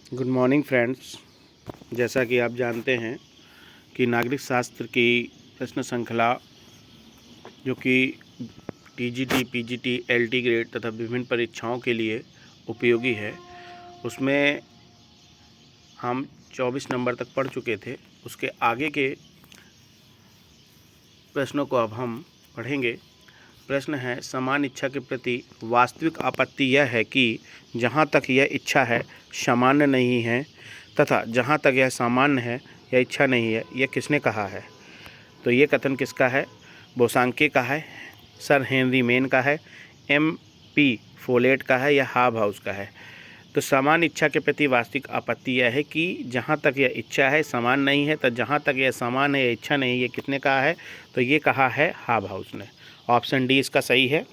Good morning friends. जैसा कि आप जानते हैं कि नागरिक शास्त्र की प्रश्न श्रृंखला जो कि टीजीटी, पीजीटी, एलटी ग्रेड तथा विभिन्न परीक्षाओं के लिए उपयोगी है, उसमें हम 24 नंबर तक पढ़ चुके थे। उसके आगे के प्रश्नों को अब हम पढ़ेंगे। प्रश्न है, समान इच्छा के प्रति वास्तविक आपत्ति यह है कि जहाँ तक यह इच्छा है सामान्य नहीं है तथा जहाँ तक यह सामान्य है यह इच्छा नहीं है, यह किसने कहा है? तो ये कथन किसका है? बोसांके का है, सर हेनरी मेन का है, MP फोलेट का है या हाबहाउस का है? तो समान इच्छा के प्रति वास्तविक आपत्ति यह है कि जहाँ तक यह इच्छा है समान नहीं है, तो जहाँ तक यह समान है यह इच्छा नहीं, ये किसने कहा है? तो ये कहा है हाबहाउस ने। ऑप्शन डी इसका सही है।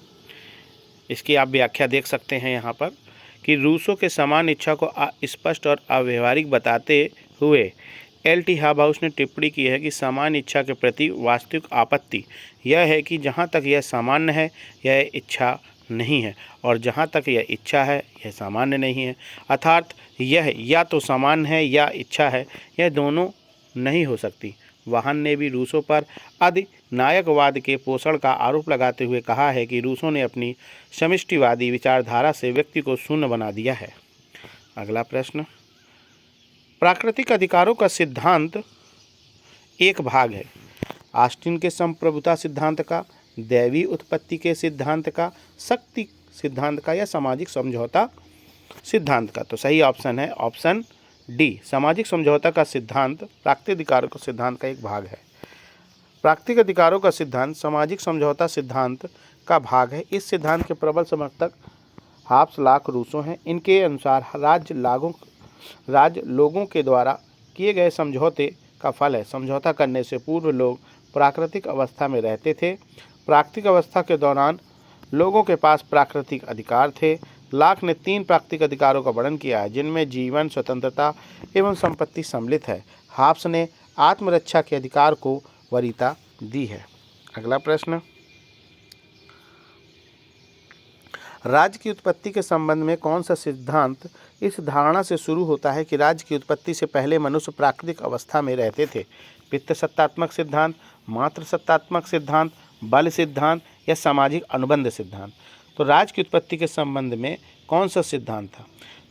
इसकी आप व्याख्या देख सकते हैं यहाँ पर कि रूसो के समान इच्छा को स्पष्ट और अव्यवहारिक बताते हुए LT हाबहाउस ने टिप्पणी की है कि समान इच्छा के प्रति वास्तविक आपत्ति यह है कि जहाँ तक यह सामान्य है यह इच्छा नहीं है और जहाँ तक यह इच्छा है यह सामान्य नहीं है। अर्थात यह या तो सामान्य है या इच्छा है, यह दोनों नहीं हो सकती। वाहन ने भी रूसो पर अधिनायकवाद के पोषण का आरोप लगाते हुए कहा है कि रूसो ने अपनी समष्टिवादी विचारधारा से व्यक्ति को शून्य बना दिया है। अगला प्रश्न, प्राकृतिक अधिकारों का सिद्धांत एक भाग है ऑस्टिन के संप्रभुता सिद्धांत का, दैवी उत्पत्ति के सिद्धांत का, शक्ति सिद्धांत का या सामाजिक समझौता सिद्धांत का? तो सही ऑप्शन है ऑप्शन डी, सामाजिक समझौता का सिद्धांत प्राकृतिक अधिकारों के सिद्धांत का एक भाग है। प्राकृतिक अधिकारों का सिद्धांत सामाजिक समझौता सिद्धांत का भाग है। इस सिद्धांत के प्रबल समर्थक हाब्स लॉक रूसो हैं। इनके अनुसार राज्य लोगों के द्वारा किए गए समझौते का फल है। समझौता करने से पूर्व लोग प्राकृतिक अवस्था में रहते थे। प्राकृतिक अवस्था के दौरान लोगों के पास प्राकृतिक अधिकार थे। लॉक ने 3 प्राकृतिक अधिकारों का वर्णन किया है जिनमें जीवन, स्वतंत्रता एवं संपत्ति सम्मिलित है। हाब्स ने आत्मरक्षा के अधिकार को वरीयता दी है। अगला प्रश्न, राज्य की उत्पत्ति के संबंध में कौन सा सिद्धांत इस धारणा से शुरू होता है कि राज्य की उत्पत्ति से पहले मनुष्य प्राकृतिक अवस्था में रहते थे? पितृसत्तात्मक सिद्धांत, मातृसत्तात्मक सिद्धांत, बल सिद्धांत या सामाजिक अनुबंध सिद्धांत? तो राज्य की उत्पत्ति के संबंध में कौन सा सिद्धांत था?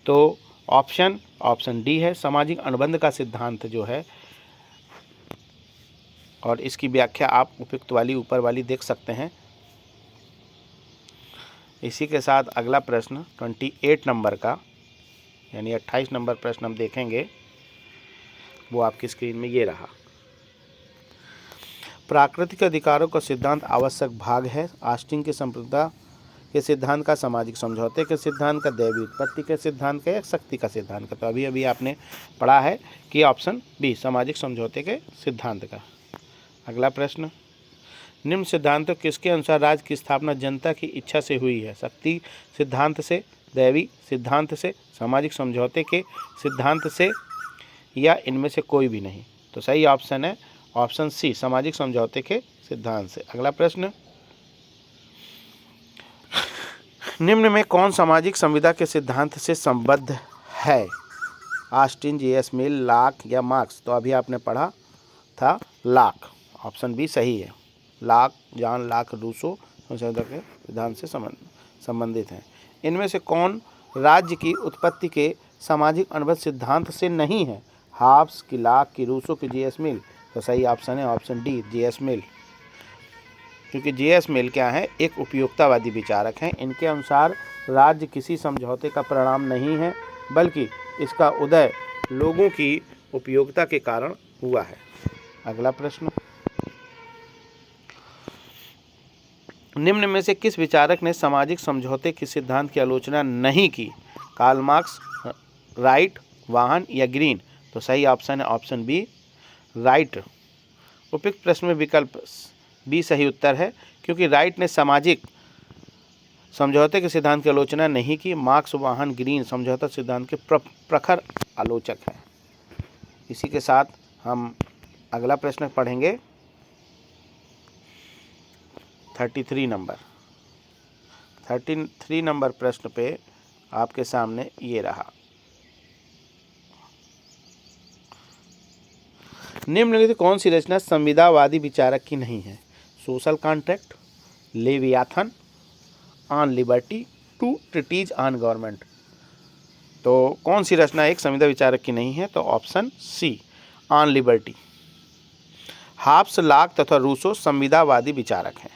तो ऑप्शन डी है, सामाजिक अनुबंध का सिद्धांत जो है। और इसकी व्याख्या आप उपयुक्त वाली ऊपर वाली देख सकते हैं। इसी के साथ अगला प्रश्न 28 नंबर का यानी 28 नंबर प्रश्न हम देखेंगे, वो आपकी स्क्रीन में ये रहा। प्राकृतिक अधिकारों का सिद्धांत आवश्यक भाग है ऑस्टिन के संप्रभुता के सिद्धांत का, सामाजिक समझौते के सिद्धांत का, दैवी उत्पत्ति के सिद्धांत का या शक्ति का सिद्धांत का? तो अभी अभी आपने पढ़ा है कि ऑप्शन बी, सामाजिक समझौते के सिद्धांत का। अगला प्रश्न, निम्न सिद्धांतों किसके अनुसार राज्य की स्थापना जनता की इच्छा से हुई है? शक्ति सिद्धांत से, दैवी सिद्धांत से, सामाजिक समझौते के सिद्धांत से या इनमें से कोई भी नहीं? तो सही ऑप्शन है ऑप्शन सी, सामाजिक समझौते के सिद्धांत से। अगला प्रश्न, निम्न में कौन सामाजिक संविदा के सिद्धांत से संबद्ध है? ऑस्टिन, JS मिल, लॉक या मार्क्स? तो अभी आपने पढ़ा था लॉक। ऑप्शन बी सही है। लॉक, जॉन लॉक रूसो समझौता के सिद्धांत से संबंधित हैं। इनमें से कौन राज्य की उत्पत्ति के सामाजिक अनुबंध सिद्धांत से नहीं है? हाब्स की, लॉक की, रूसो की, JS मिल? तो सही ऑप्शन है ऑप्शन डी, JS मिल। क्योंकि JS मिल क्या है, एक उपयोगितावादी विचारक हैं। इनके अनुसार राज्य किसी समझौते का परिणाम नहीं है बल्कि इसका उदय लोगों की उपयोगिता के कारण हुआ है। अगला प्रश्न, निम्न में से किस विचारक ने सामाजिक समझौते के सिद्धांत की आलोचना नहीं की? कार्ल मार्क्स, राइट, वाहन या ग्रीन? तो सही ऑप्शन है ऑप्शन बी, राइट। उपयुक्त प्रश्न में विकल्प बी सही उत्तर है क्योंकि राइट ने सामाजिक समझौते के सिद्धांत की आलोचना नहीं की। मार्क्स, वाहन, ग्रीन समझौता सिद्धांत के प्रखर आलोचक हैं। इसी के साथ हम अगला प्रश्न पढ़ेंगे 33 नंबर प्रश्न पे आपके सामने ये रहा। निम्नलिखित कौन सी रचना संविदावादी विचारक की नहीं है? Social contract, Leviathan, on liberty, two treatise on government. तो कौन सी रचना एक संविदा विचारक की नहीं है? तो option C, on liberty. Hobbes, Locke तथा रूसो संविदावादी विचारक हैं।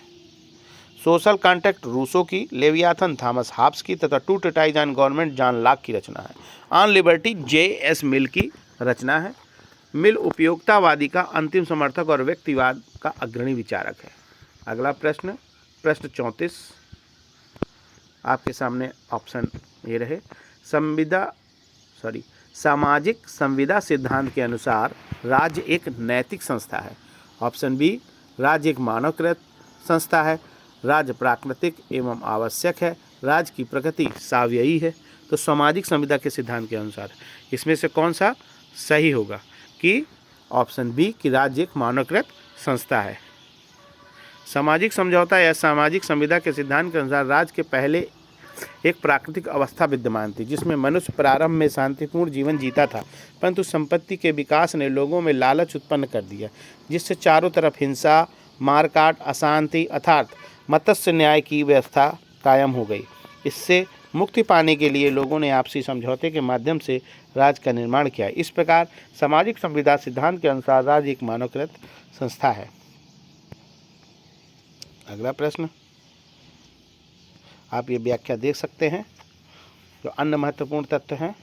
सोशल कॉन्ट्रैक्ट रूसो की, लेवियाथन थॉमस हाब्स की तथा two treatise on government John Locke की रचना है। On liberty J.S. मिल की रचना है। मिल उपयोगितावादी का अंतिम समर्थक और व्यक्तिवाद का अग्रणी विचारक है। अगला प्रश्न 34 आपके सामने ऑप्शन ये रहे। सामाजिक संविदा सिद्धांत के अनुसार राज्य एक नैतिक संस्था है। ऑप्शन बी, राज्य एक मानवकृत संस्था है। राज्य प्राकृतिक एवं आवश्यक है। राज्य की प्रकृति सावयवी है। तो सामाजिक संविदा के सिद्धांत के अनुसार इसमें से कौन सा सही होगा? कि ऑप्शन बी कि राज्य एक मानवकृत संस्था है। सामाजिक समझौता या सामाजिक संविदा के सिद्धांत के अनुसार राज्य के पहले एक प्राकृतिक अवस्था विद्यमान थी जिसमें मनुष्य प्रारंभ में शांतिपूर्ण जीवन जीता था, परंतु संपत्ति के विकास ने लोगों में लालच उत्पन्न कर दिया, जिससे चारों तरफ हिंसा, मारकाट, अशांति अर्थात मत्स्य न्याय की व्यवस्था कायम हो गई। इससे मुक्ति पाने के लिए लोगों ने आपसी समझौते के माध्यम से राज्य का निर्माण किया। इस प्रकार सामाजिक संविदा सिद्धांत के अनुसार राज्य एक मानवकृत संस्था है। अगला प्रश्न आप ये व्याख्या देख सकते हैं। जो अन्य महत्वपूर्ण तथ्य हैं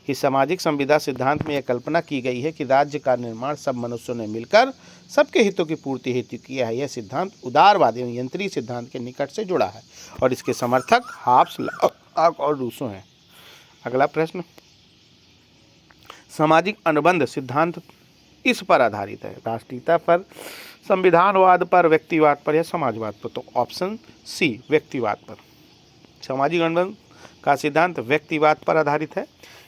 कि सामाजिक संविदा सिद्धांत में यह कल्पना की गई है कि राज्य का निर्माण सब मनुष्यों ने मिलकर सबके हितों की पूर्ति हेतु किया है। यह सिद्धांत उदारवादी एवं यंत्री सिद्धांत के निकट से जुड़ा है और इसके समर्थक हाब्स, लॉक और रूसो हैं। अगला प्रश्न, सामाजिक अनुबंध सिद्धांत इस पर आधारित है? राष्ट्रीयता पर, संविधानवाद पर, व्यक्तिवाद पर या समाजवाद पर? तो ऑप्शन सी, व्यक्तिवाद पर। सामाजिक अनुबंध का सिद्धांत व्यक्तिवाद पर आधारित है।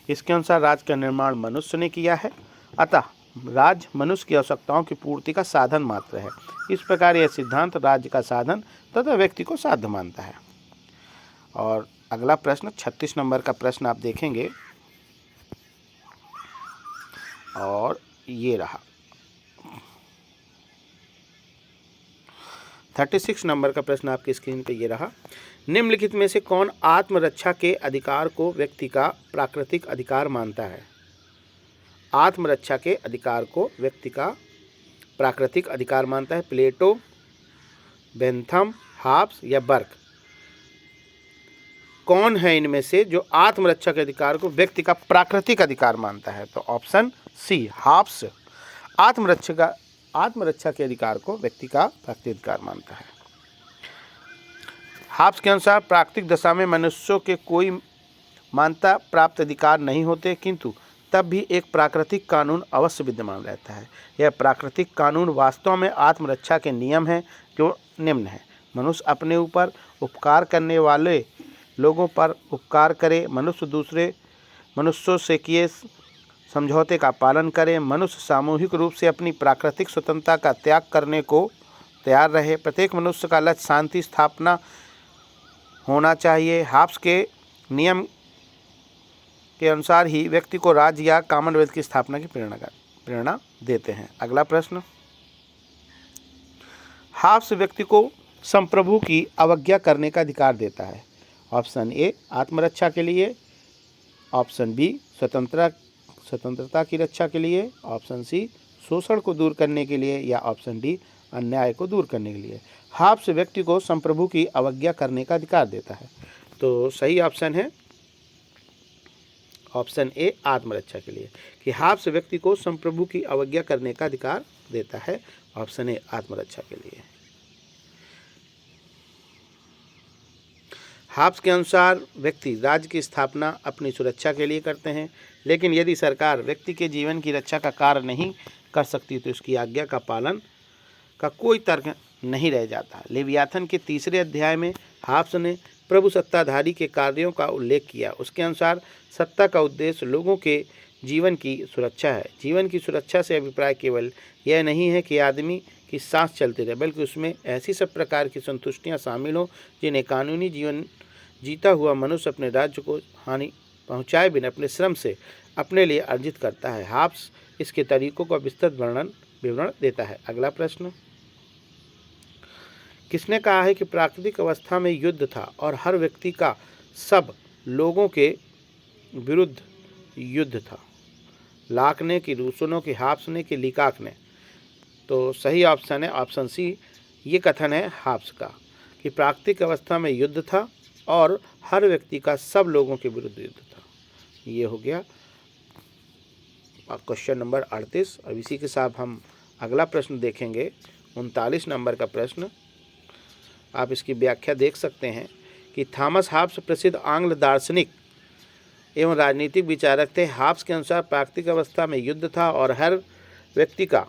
इसके अनुसार राज्य का निर्माण मनुष्य ने किया है, अतः राज्य मनुष्य की आवश्यकताओं की पूर्ति का साधन मात्र है। इस प्रकार यह सिद्धांत राज्य का साधन तथा व्यक्ति को साध्य मानता है। और अगला प्रश्न 36 नंबर का प्रश्न आप देखेंगे और ये रहा 36 नंबर का प्रश्न आपकी स्क्रीन पे ये रहा। निम्नलिखित में से कौन आत्मरक्षा के अधिकार को व्यक्ति का प्राकृतिक अधिकार मानता है? आत्मरक्षा के अधिकार को व्यक्ति का प्राकृतिक अधिकार मानता है। प्लेटो, बेंथम, हाब्स या बर्क? कौन है इनमें से जो आत्मरक्षा के अधिकार को व्यक्ति का प्राकृतिक अधिकार मानता है? तो ऑप्शन सी, हाब्स आत्मरक्षा के अधिकार को व्यक्ति का प्राकृतिक अधिकार मानता है। हाब्स के अनुसार प्राकृतिक दशा में मनुष्यों के कोई मान्यता प्राप्त अधिकार नहीं होते, किंतु तब भी एक प्राकृतिक कानून अवश्य विद्यमान रहता है। यह प्राकृतिक कानून वास्तव में आत्मरक्षा के नियम हैं जो निम्न है। मनुष्य अपने ऊपर उपकार करने वाले लोगों पर उपकार करे, मनुष्य दूसरे मनुष्यों से किए समझौते का पालन करे, मनुष्य सामूहिक रूप से अपनी प्राकृतिक स्वतंत्रता का त्याग करने को तैयार रहे, प्रत्येक मनुष्य का लक्ष्य शांति स्थापना होना चाहिए। हाब्स के नियम के अनुसार ही व्यक्ति को राज्य या कॉमनवेल्थ की स्थापना की प्रेरणा देते हैं। अगला प्रश्न, हाब्स व्यक्ति को संप्रभु की अवज्ञा करने का अधिकार देता है। ऑप्शन ए, आत्मरक्षा के लिए, ऑप्शन बी, स्वतंत्रता की रक्षा के लिए, ऑप्शन सी, शोषण को दूर करने के लिए या ऑप्शन डी, अन्याय को दूर करने के लिए। हाब्स व्यक्ति को संप्रभु की अवज्ञा करने का अधिकार देता है। तो सही ऑप्शन है ऑप्शन ए, आत्मरक्षा के लिए, कि हाब्स व्यक्ति को संप्रभु की अवज्ञा करने का अधिकार देता है। ऑप्शन ए, आत्मरक्षा के लिए। हाब्स के अनुसार व्यक्ति राज्य की स्थापना अपनी सुरक्षा के लिए करते हैं, लेकिन यदि सरकार व्यक्ति के जीवन की रक्षा का कार्य नहीं कर सकती तो उसकी आज्ञा का पालन का कोई तर्क नहीं रह जाता। लेवियाथन के 3 अध्याय में हाब्स ने प्रभु सत्ताधारी के कार्यों का उल्लेख किया। उसके अनुसार सत्ता का उद्देश्य लोगों के जीवन की सुरक्षा है। जीवन की सुरक्षा से अभिप्राय केवल यह नहीं है कि आदमी की सांस चलती रहे, बल्कि उसमें ऐसी सब प्रकार की संतुष्टियां शामिल हों जिन्हें कानूनी जीवन जीता हुआ मनुष्य अपने राज्य को हानि पहुँचाए बिना अपने श्रम से अपने लिए अर्जित करता है। हाब्स इसके तरीकों का विस्तृत वर्णन विवरण देता है। अगला प्रश्न, किसने कहा है कि प्राकृतिक अवस्था में युद्ध था और हर व्यक्ति का सब लोगों के विरुद्ध युद्ध था? लाक ने, कि रूसो ने, कि हाब्स ने, कि लीकाक ने? तो सही ऑप्शन है ऑप्शन सी, ये कथन है हाब्स का कि प्राकृतिक अवस्था में युद्ध था और हर व्यक्ति का सब लोगों के विरुद्ध युद्ध था। ये हो गया क्वेश्चन नंबर 38। अब इसी के साथ हम अगला प्रश्न देखेंगे, 39 नंबर का प्रश्न। आप इसकी व्याख्या देख सकते हैं कि थॉमस हाब्स प्रसिद्ध आंग्ल दार्शनिक एवं राजनीतिक विचारक थे। हाब्स के अनुसार प्राकृतिक अवस्था में युद्ध था और हर व्यक्ति का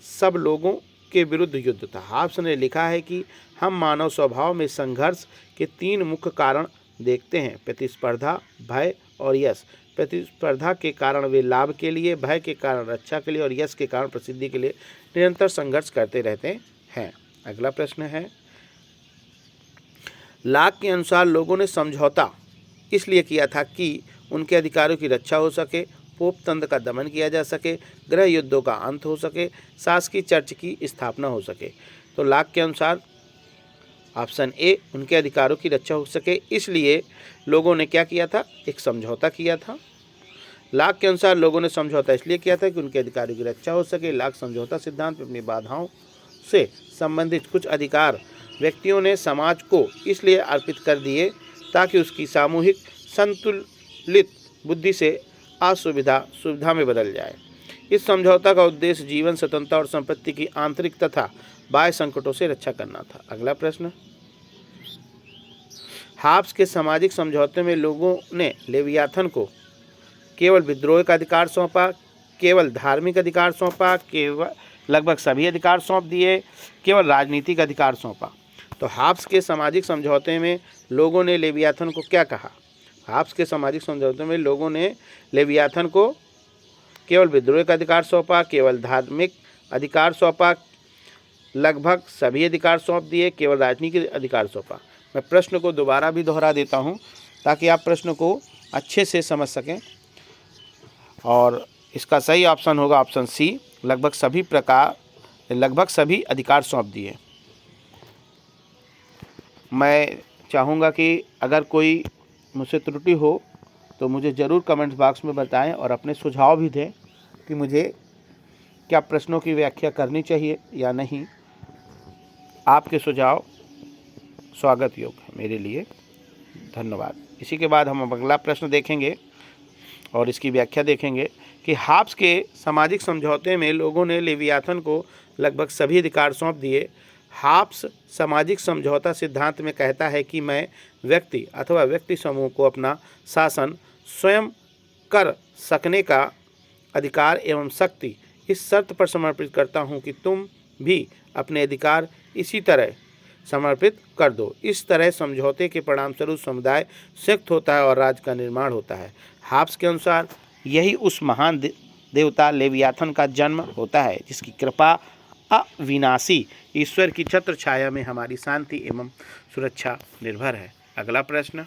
सब लोगों के विरुद्ध युद्ध था। हाब्स ने लिखा है कि हम मानव स्वभाव में संघर्ष के 3 मुख्य कारण देखते हैं, प्रतिस्पर्धा, भय और यश। प्रतिस्पर्धा के कारण वे लाभ के लिए, भय के कारण रक्षा के लिए और यश के कारण प्रसिद्धि के लिए निरंतर संघर्ष करते रहते हैं। अगला प्रश्न है, लाक के अनुसार लोगों ने समझौता इसलिए किया था कि उनके अधिकारों की रक्षा हो सके, पोप तंत्र का दमन किया जा सके, गृह युद्धों का अंत हो सके, शासकीय चर्च की स्थापना हो सके। तो लाक के अनुसार ऑप्शन ए, उनके अधिकारों की रक्षा हो सके, इसलिए लोगों ने क्या किया था? एक समझौता किया था। लाक के अनुसार लोगों ने समझौता इसलिए किया था कि उनके अधिकारों की रक्षा हो सके। लाक समझौता सिद्धांत में अपनी बाधाओं से संबंधित कुछ अधिकार व्यक्तियों ने समाज को इसलिए अर्पित कर दिए ताकि उसकी सामूहिक संतुलित बुद्धि से असुविधा सुविधा में बदल जाए। इस समझौता का उद्देश्य जीवन, स्वतंत्रता और संपत्ति की आंतरिक तथा बाह्य संकटों से रक्षा करना था। अगला प्रश्न, हाब्स के सामाजिक समझौते में लोगों ने लेवियाथन को केवल विद्रोह का अधिकार सौंपा, केवल धार्मिक अधिकार सौंपा, केवल लगभग सभी अधिकार सौंप दिए, केवल राजनीतिक अधिकार सौंपा? तो हाब्स के सामाजिक समझौते में लोगों ने लेवियाथन को क्या कहा? हाब्स के सामाजिक समझौते में लोगों ने लेवियाथन को केवल विद्रोह का अधिकार सौंपा, केवल धार्मिक अधिकार सौंपा, लगभग सभी अधिकार सौंप दिए, केवल राजनीतिक अधिकार सौंपा। मैं प्रश्न को दोबारा भी दोहरा देता हूं ताकि आप प्रश्न को अच्छे से समझ सकें, और इसका सही ऑप्शन होगा ऑप्शन सी, लगभग सभी अधिकार सौंप दिए। मैं चाहूँगा कि अगर कोई मुझसे त्रुटि हो तो मुझे ज़रूर कमेंट बॉक्स में बताएं और अपने सुझाव भी दें कि मुझे क्या प्रश्नों की व्याख्या करनी चाहिए या नहीं। आपके सुझाव स्वागत योग्य है मेरे लिए। धन्यवाद। इसी के बाद हम अगला प्रश्न देखेंगे और इसकी व्याख्या देखेंगे कि हाब्स के सामाजिक समझौते में लोगों ने लेवियाथन को लगभग सभी अधिकार सौंप दिए। हाब्स सामाजिक समझौता सिद्धांत में कहता है कि मैं व्यक्ति अथवा व्यक्ति समूह को अपना शासन स्वयं कर सकने का अधिकार एवं शक्ति इस शर्त पर समर्पित करता हूं कि तुम भी अपने अधिकार इसी तरह समर्पित कर दो। इस तरह समझौते के परिणामस्वरूप समुदाय संयुक्त होता है और राज्य का निर्माण होता है। हाब्स के अनुसार यही उस महान देवता लेवियाथन का जन्म होता है जिसकी कृपा अविनाशी ईश्वर की छत्र छाया में हमारी शांति एवं सुरक्षा निर्भर है। अगला प्रश्न,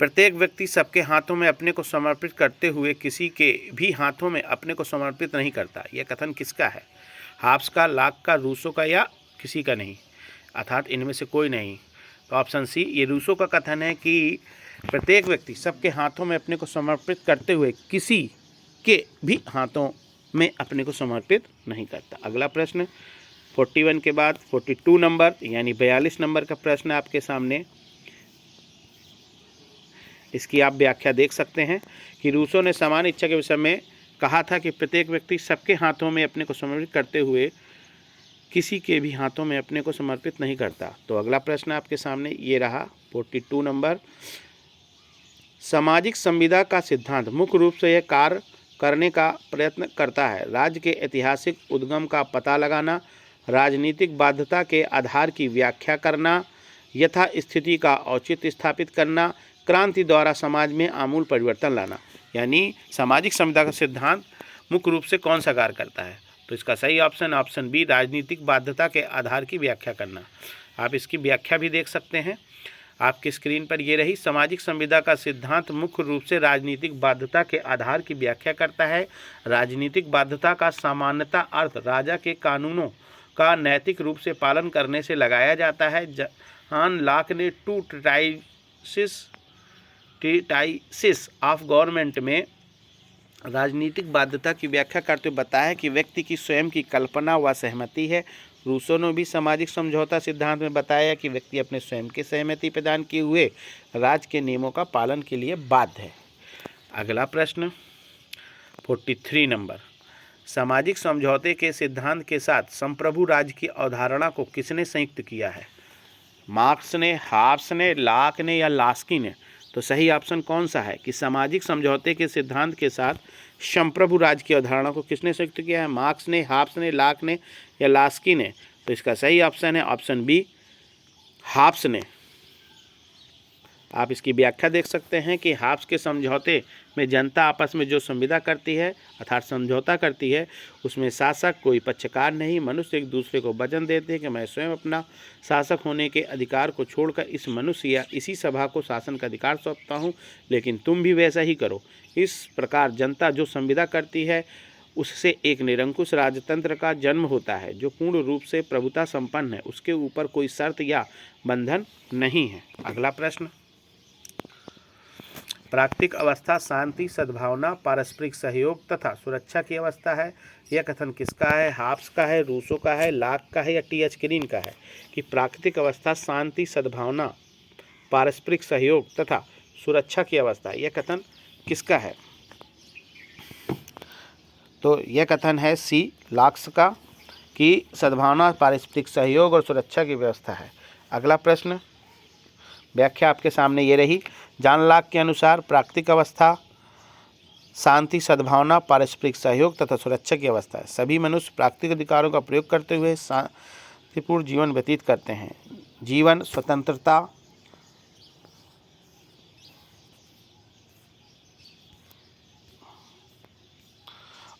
प्रत्येक व्यक्ति सबके हाथों में अपने को समर्पित करते हुए किसी के भी हाथों में अपने को समर्पित नहीं करता। यह कथन किसका है? हाब्स का, लाक का, रूसो का या किसी का नहीं, अर्थात इनमें से कोई नहीं। तो ऑप्शन सी, ये रूसो का कथन है कि प्रत्येक व्यक्ति सबके हाथों में अपने को समर्पित करते हुए किसी के भी हाथों में अपने को समर्पित नहीं करता। अगला प्रश्न 41 के बाद 42 नंबर यानी 42 नंबर का प्रश्न आपके सामने। इसकी आप व्याख्या देख सकते हैं कि रूसो ने समान इच्छा के विषय में कहा था कि प्रत्येक व्यक्ति सबके हाथों में अपने को समर्पित करते हुए किसी के भी हाथों में अपने को समर्पित नहीं करता। तो अगला प्रश्न आपके सामने ये रहा 42 नंबर। सामाजिक संविदा का सिद्धांत मुख्य रूप से यह कार्य करने का प्रयत्न करता है, राज्य के ऐतिहासिक उद्गम का पता लगाना, राजनीतिक बाध्यता के आधार की व्याख्या करना, यथा स्थिति का औचित्य स्थापित करना, क्रांति द्वारा समाज में आमूल परिवर्तन लाना। यानी सामाजिक संविदा का सिद्धांत मुख्य रूप से कौन सा कार्य करता है? तो इसका सही ऑप्शन ऑप्शन बी, राजनीतिक बाध्यता के आधार की व्याख्या करना। आप इसकी व्याख्या भी देख सकते हैं। आपकी स्क्रीन पर ये रही। सामाजिक संविदा का सिद्धांत मुख्य रूप से राजनीतिक बाध्यता के आधार की व्याख्या करता है। राजनीतिक बाध्यता का सामान्यतः अर्थ राजा के कानूनों का नैतिक रूप से पालन करने से लगाया जाता है। जॉन लॉक ने टू ट्रीटाइसिस ऑफ गवर्नमेंट में राजनीतिक बाध्यता की व्याख्या करते हुए बताया कि व्यक्ति की स्वयं की कल्पना व सहमति है। रूसो ने भी सामाजिक समझौता सिद्धांत में बताया कि व्यक्ति अपने स्वयं के सहमति प्रदान किए हुए राज्य के नियमों का पालन के लिए बाध्य है। अगला प्रश्न 43 नंबर, सामाजिक समझौते के सिद्धांत के साथ संप्रभु राज्य की अवधारणा को किसने संयुक्त किया है? मार्क्स ने, हाब्स ने, लॉक ने या लास्की ने? तो सही ऑप्शन कौन सा है कि सामाजिक समझौते के सिद्धांत के साथ संप्रभु राज्य की अवधारणा को किसने संयुक्त किया है? मार्क्स ने, हाब्स ने, लॉक ने या लास्की ने? तो इसका सही ऑप्शन है ऑप्शन बी, हाब्स ने। आप इसकी व्याख्या देख सकते हैं कि हाब्स के समझौते में जनता आपस में जो संविदा करती है अर्थात समझौता करती है, उसमें शासक कोई पक्षकार नहीं, मनुष्य एक दूसरे को वचन देते हैं कि मैं स्वयं अपना शासक होने के अधिकार को छोड़कर इस मनुष्य या इसी सभा को शासन का अधिकार सौंपता हूँ, लेकिन तुम भी वैसा ही करो। इस प्रकार जनता जो संविदा करती है उससे एक निरंकुश राजतंत्र का जन्म होता है जो पूर्ण रूप से प्रभुता संपन्न है। उसके ऊपर कोई शर्त या बंधन नहीं है। अगला प्रश्न, प्राकृतिक अवस्था शांति, सद्भावना, पारस्परिक सहयोग तथा सुरक्षा की अवस्था है। यह कथन किसका है? हाब्स का है, रूसो का है, लॉक का है या टी.एच. ग्रीन का है कि प्राकृतिक अवस्था शांति, सद्भावना, पारस्परिक सहयोग तथा सुरक्षा की अवस्था है। यह कथन किसका है? तो यह कथन है सी, लॉक्स का, कि सद्भावना, पारस्परिक सहयोग और सुरक्षा की व्यवस्था है। अगला प्रश्न, व्याख्या आपके सामने ये रही। जॉन लॉक के अनुसार प्राकृतिक अवस्था शांति, सद्भावना, पारस्परिक सहयोग तथा सुरक्षा की अवस्था है। सभी मनुष्य प्राकृतिक अधिकारों का प्रयोग करते हुए शांतिपूर्ण जीवन व्यतीत करते हैं। जीवन, स्वतंत्रता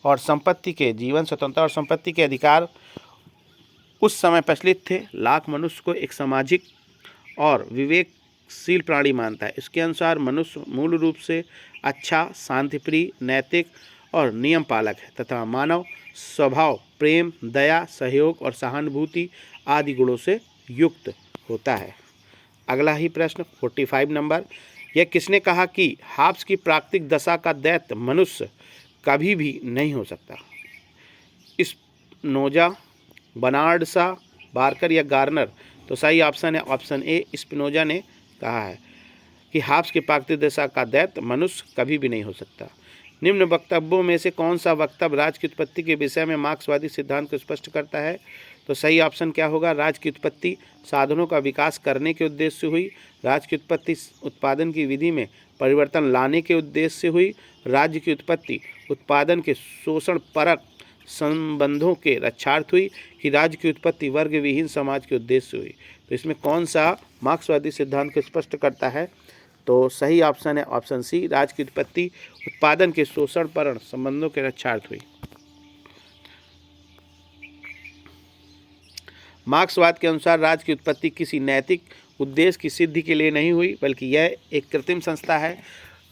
और संपत्ति के अधिकार उस समय प्रचलित थे। लॉक मनुष्य को एक सामाजिक और विवेकशील प्राणी मानता है। इसके अनुसार मनुष्य मूल रूप से अच्छा, शांतिप्रिय, नैतिक और नियम पालक है तथा मानव स्वभाव प्रेम, दया, सहयोग और सहानुभूति आदि गुणों से युक्त होता है। अगला ही प्रश्न 45 नंबर, यह किसने कहा कि हाब्स की प्राकृतिक दशा का दैत्य मनुष्य कभी भी नहीं हो सकता? स्पिनोजा, बर्नार्ड शॉ, बार्कर या गार्नर? तो सही ऑप्शन है ऑप्शन ए, स्पिनोजा ने कहा है कि हाब्स की प्राकृतिक दशा का दैत्य मनुष्य कभी भी नहीं हो सकता। निम्न वक्तव्यों में से कौन सा वक्तव्य राज्य की उत्पत्ति के विषय में मार्क्सवादी सिद्धांत को स्पष्ट करता है? तो सही ऑप्शन क्या होगा? राज्य की उत्पत्ति साधनों का विकास करने के उद्देश्य से हुई। राज्य की उत्पत्ति उत्पादन की विधि में परिवर्तन लाने के उद्देश्य से हुई। राज्य की उत्पत्ति उत्पादन के शोषण परक संबंधों के रक्षार्थ हुई कि राज्य की उत्पत्ति वर्ग विहीन समाज के उद्देश्य से हुई। तो इसमें कौन सा मार्क्सवादी सिद्धांत को स्पष्ट करता है? तो सही ऑप्शन है ऑप्शन सी, राज्य की उत्पत्ति उत्पादन के शोषण परक संबंधों के रक्षार्थ हुई। मार्क्सवाद के अनुसार राज्य की उत्पत्ति किसी नैतिक उद्देश्य की सिद्धि के लिए नहीं हुई, बल्कि यह एक कृत्रिम संस्था है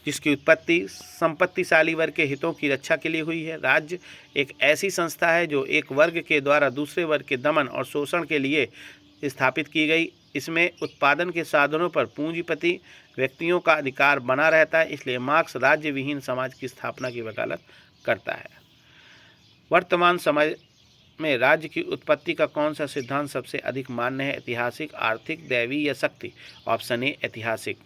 जिसकी उत्पत्ति संपत्तिशाली वर्ग के हितों की रक्षा के लिए हुई है। राज्य एक ऐसी संस्था है जो एक वर्ग के द्वारा दूसरे वर्ग के दमन और शोषण के लिए स्थापित की गई। इसमें उत्पादन के साधनों पर पूंजीपति व्यक्तियों का अधिकार बना रहता है। इसलिए मार्क्स राज्य विहीन समाज की स्थापना की वकालत करता है। वर्तमान समय में राज्य की उत्पत्ति का कौन सा सिद्धांत सबसे अधिक मान्य है? ऐतिहासिक, आर्थिक, दैवी या शक्ति? ऑप्शन ए, ऐतिहासिक।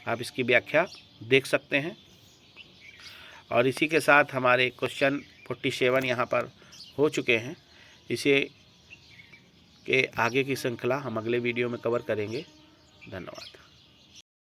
आप इसकी व्याख्या देख सकते हैं। और इसी के साथ हमारे क्वेश्चन 47 यहाँ पर हो चुके हैं। इसे के आगे की श्रृंखला हम अगले वीडियो में कवर करेंगे। धन्यवाद।